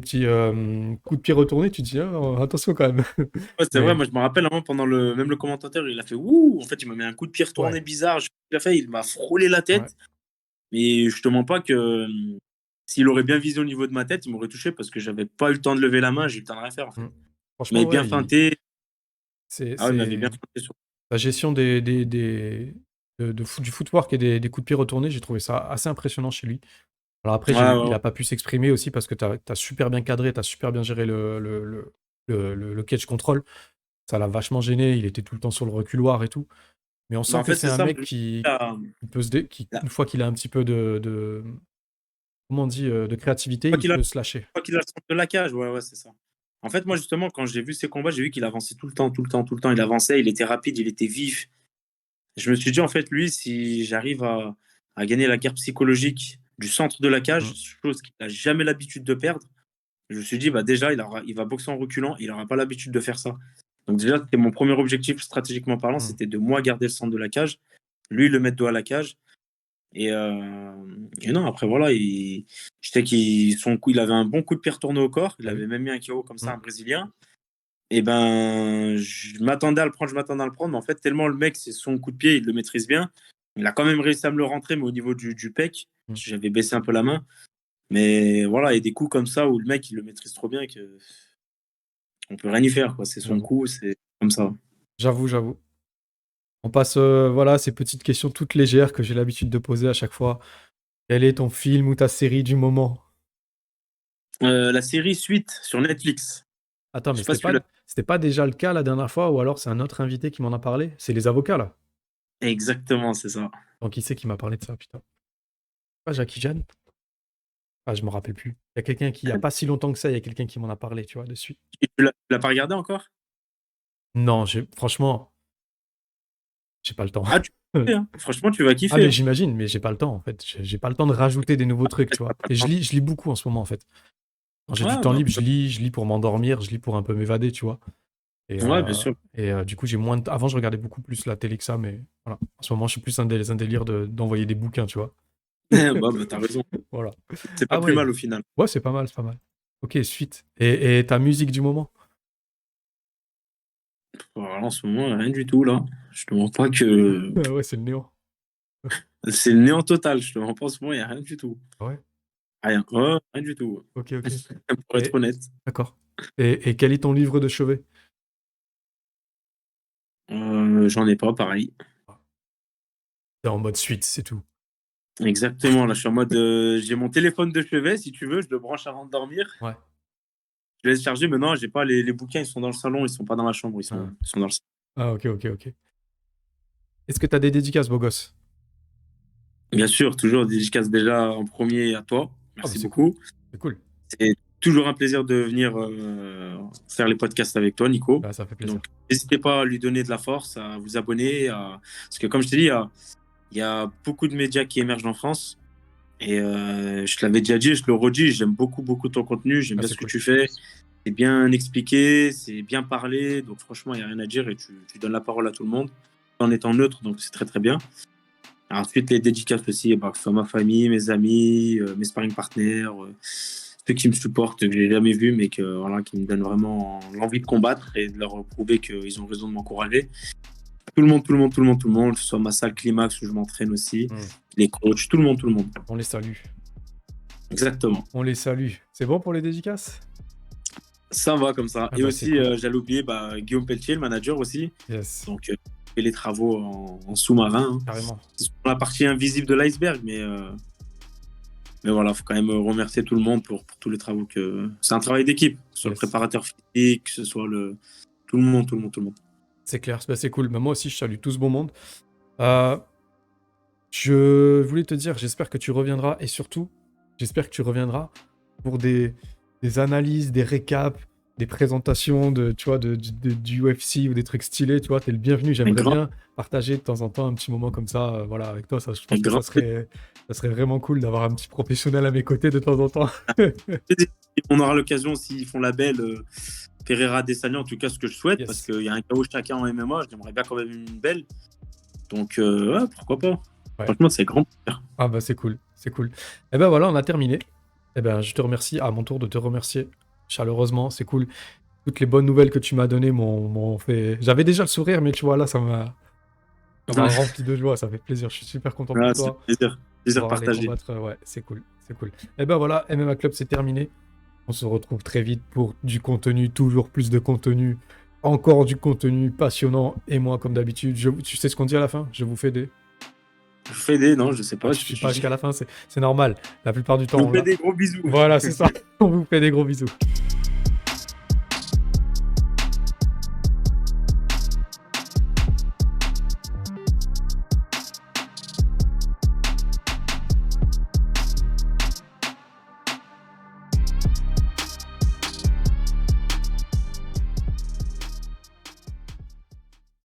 de pied retournés, tu te dis, ah, attention quand même. Ouais, c'est vrai. Mais Moi, je me rappelle, hein, pendant même le commentateur, il a fait ouh. En fait, il m'a mis un coup de pied ouais, retourné bizarre. Je sais pas ce qu'il a fait. Il m'a frôlé la ouais. tête. Mais je te mens pas que s'il aurait bien visé au niveau de ma tête, il m'aurait touché parce que j'avais pas eu le temps de lever la main. J'ai eu le temps de rien faire, en Mm. fait. Il Franchement, m'avait bien ouais, feinté. c'est, Ah ouais, il m'avait bien c'est feinté sur. la gestion du footwork et des coups de pied retournés, j'ai trouvé ça assez impressionnant chez lui. Alors après, Ouais, ouais, il ouais. a pas pu s'exprimer aussi parce que t'as super bien cadré, t'as super bien géré le catch control. Ça l'a vachement gêné, il était tout le temps sur le reculoir et tout. Mais on Bah, sent en que fait, c'est c'est un ça. mec qui peut Là, une fois qu'il a un petit peu comment on dit, de créativité, quoi il qu'il a, peut se lâcher. quoi qu'il a le centre de la cage, ouais, ouais, c'est ça. En fait, moi, justement, quand j'ai vu ses combats, j'ai vu qu'il avançait tout le temps, tout le temps, tout le temps. Il avançait, il était rapide, il était vif. Je me suis dit, en fait, lui, si j'arrive à gagner la guerre psychologique du centre de la cage, Mm, chose qu'il n'a jamais l'habitude de perdre, je me suis dit, bah, déjà, il va boxer en reculant, il n'aura pas l'habitude de faire ça. Donc, déjà, c'était mon premier objectif stratégiquement parlant, mm. c'était de moi garder le centre de la cage, lui le mettre dos à la cage. Et non, après, voilà, je sais il avait un bon coup de pied retourné au corps. Il T'as vu? avait même mis un KO comme ça, Mm. un Brésilien. Et ben, je m'attendais à le prendre, je m'attendais à le prendre. Mais en fait, tellement le mec, c'est son coup de pied, il le maîtrise bien. Il a quand même réussi à me le rentrer, mais au niveau du pec, Mm. j'avais baissé un peu la main. Mais voilà, il y a des coups comme ça où le mec, il le maîtrise trop bien que on peut rien y faire, quoi. C'est son J'avoue. coup, c'est comme ça. J'avoue. On passe, voilà, ces petites questions toutes légères que j'ai l'habitude de poser à chaque fois. Quel est ton film ou ta série du moment? La série Suite sur Netflix. Attends, Je mais sais pas si tu l'as. c'était pas déjà le cas la dernière fois, ou alors c'est un autre invité qui m'en a parlé? C'est les avocats, là. Exactement, c'est ça. Donc, qui c'est qui m'a parlé de ça, putain? Pas Jackie Chan? Ah, je me rappelle plus. Il y a quelqu'un qui, il y a pas si longtemps que ça, il y a quelqu'un qui m'en a parlé, tu vois, dessus. Tu l'as pas regardé encore? Non, franchement, j'ai pas le temps. Ah, tu vas kiffer, hein. Franchement, tu vas Ah, kiffer, mais hein. j'imagine, mais j'ai pas le temps, en fait. J'ai pas le temps de rajouter des nouveaux trucs, tu vois. Et je lis beaucoup en ce moment, en fait. Quand j'ai du Ouais, temps bah, libre, je lis pour m'endormir, je lis pour un peu m'évader, tu vois. ouais, bien sûr. Du coup, j'ai moins de... Avant, je regardais beaucoup plus la télé que ça, mais voilà. En ce moment, je suis plus un délire d'envoyer des bouquins, tu vois. Bah, t'as raison. Voilà. C'est pas Ah plus ouais. mal au final. Ouais, c'est pas mal, c'est pas mal. Ok, suite. Et ta musique du moment? Alors, en ce moment, rien du tout, là. Je te mens pas que Ah ouais, c'est le néant. c'est le néant total. Je te mens pas, en ce moment, il n'y a rien du tout. Ah ouais. Rien. Ouais, rien du tout. Ok. Pour être Et, honnête. d'accord. Et quel est ton livre de chevet? J'en ai pas, pareil. T'es en mode suite, c'est tout. Exactement, là, je suis en mode, j'ai mon téléphone de chevet, si tu veux, je le branche avant de dormir. Ouais. Je laisse charger, mais non, j'ai pas les bouquins, ils sont dans le salon, ils sont pas dans ma chambre, Ah, ils sont dans le salon. ah, ok, ok, ok. Est-ce que tu as des dédicaces, beau gosse? Bien sûr, toujours dédicace déjà en premier à toi. Ah, bah Merci c'est cool. beaucoup. C'est cool. C'est toujours un plaisir de venir faire les podcasts avec toi, Nico. Bah, ça fait plaisir. Donc, n'hésitez pas à lui donner de la force, à vous abonner. Parce que, comme je t'ai dit, il y a beaucoup de médias qui émergent en France. Et je te l'avais déjà dit, je le redis, j'aime beaucoup, beaucoup ton contenu. J'aime Ah, bien c'est ce que cool. tu fais. C'est bien expliqué, c'est bien parlé. Donc, franchement, il n'y a rien à dire et tu donnes la parole à tout le monde en étant neutre. Donc, c'est très, très bien. Ensuite, les dédicaces aussi, bah, que ce soit ma famille, mes amis, mes sparring partners, ceux qui me supportent, que j'ai jamais vus, mais voilà, qui me donnent vraiment l'envie de combattre et de leur prouver qu'ils ont raison de m'encourager. Tout le monde, tout le monde, tout le monde, tout le monde, que ce soit ma salle Climax où je m'entraîne aussi, les coachs, tout le monde, tout le monde. On les salue. Exactement. On les salue. C'est bon pour les dédicaces? Ça va comme ça. Ah Et bah, aussi, c'est cool. j'allais oublier Guillaume Pelletier, le manager aussi. Yes, Donc, fait les travaux en sous-marin. Hein. carrément. C'est la partie invisible de l'iceberg, mais voilà, il faut quand même remercier tout le monde pour tous les travaux que. C'est un travail d'équipe, que ce soit le Yes. préparateur physique, que ce soit le. Tout le monde, tout le monde, tout le monde. C'est clair, bah, c'est cool. Bah, moi aussi, je salue tout ce beau monde. Je voulais te dire, j'espère que tu reviendras et surtout, j'espère que tu reviendras pour des analyses, des récaps, des présentations tu vois, du UFC ou des trucs stylés. Tu vois, t'es le bienvenu. J'aimerais bien partager de temps en temps un petit moment comme ça. Voilà, avec toi, je pense que ça serait vraiment cool d'avoir un petit professionnel à mes côtés de temps en temps. On aura l'occasion, s'ils font la belle, Pereira Adesanya, en tout cas, ce que je souhaite, Yes. parce qu'il y a un KO chacun en MMA, j'aimerais bien quand même une belle. Donc, ouais, pourquoi pas. Ouais. Franchement, c'est grand plaisir. Ah bah c'est cool, c'est cool. Et ben voilà, on a terminé. Et ben je te remercie, à mon tour de te remercier chaleureusement, c'est cool. Toutes les bonnes nouvelles que tu m'as données m'ont fait... J'avais déjà le sourire, mais tu vois, là, ça m'a rempli de joie, ça fait plaisir, je suis super content pour toi. Plaisir partagé. Ouais, c'est cool, c'est cool. Et ben voilà, MMA Club, c'est terminé. On se retrouve très vite pour du contenu, toujours plus de contenu, encore du contenu passionnant. Et moi, comme d'habitude, tu sais ce qu'on dit à la fin? Je vous fais des... Je vous fais des, non, je sais pas. Je suis pas jusqu'à la fin, c'est normal. La plupart du temps, on vous fait des gros bisous. Voilà, c'est ça. On vous fait des gros bisous.